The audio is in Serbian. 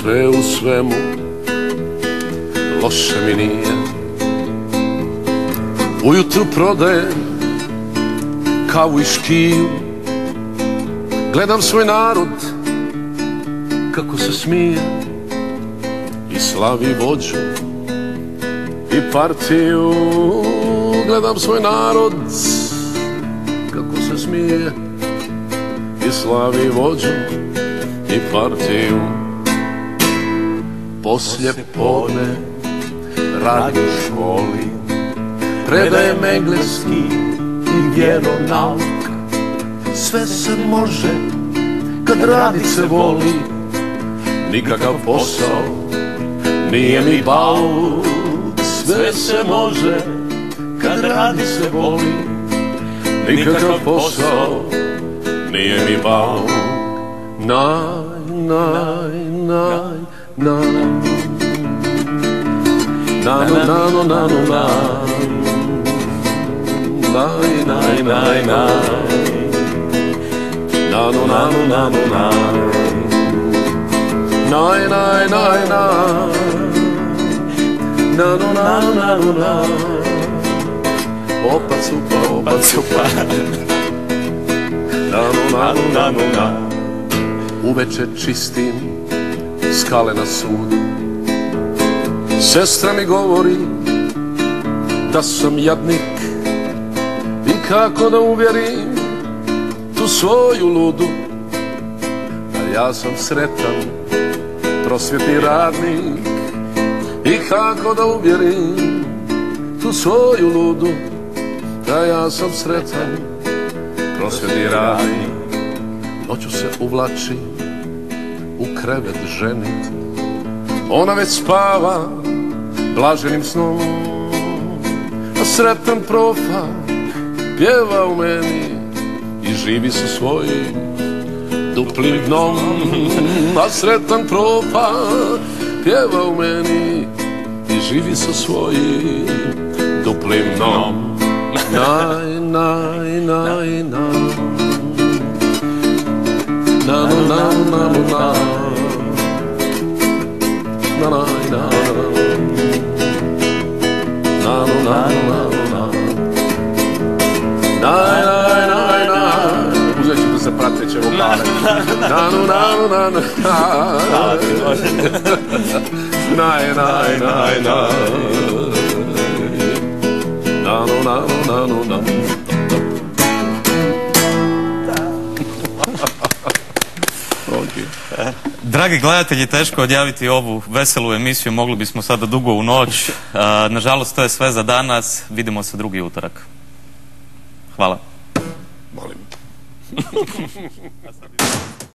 Sve u svemu loše mi nije. Ujutru prodajem kavu i škiju, gledam svoj narod kako se smije i slavi vođu i partiju. Gledam svoj narod kako se smije i slavi vođu i partiju. Poslje podne radi u školi, predajem engleski i vjeronauk. Sve se može kad radi se voli, nikakav posao nije mi bauk. Sve se može kad radi se voli, nikakav posao nije mi bauk. Naj, naj, naj, naj, nano, nano, nano, naj, naj, naj, naj, nano, nano, nano, naj, naj, naj, naj, naj, nano, nano, nano, naj. Opa cupa, opa cupa, nano, nano, nano, naj. Uveče čistim skale na sudu, sestra mi govori da sam jadnik i kako da uvjerim tu svoju ludu da ja sam sretan prosvjetni radnik. I kako da uvjerim tu svoju ludu da ja sam sretan prosvjetni radnik. Noću se uvlači u krevet ženi, ona već spava blaženim snom, a sretan profa pjeva u meni i živi sa svojim duplim dnom. A sretan profa pjeva u meni i živi sa svojim duplim dnom. Naj, naj, naj, naj, nano, nano, nano, nano, nano, nano, nano, nano, naj, naj, naj, naj. Uzet ću da se prateće vokale. Nano, nano, nano, naj, naj, naj, naj, nano, nano, nano, nano. Dragi gledatelji, teško odjaviti ovu veselu emisiju, mogli bismo sada dugo u noć. Nažalost, to je sve za danas. Vidimo se drugi utorak. Hvala. Molim.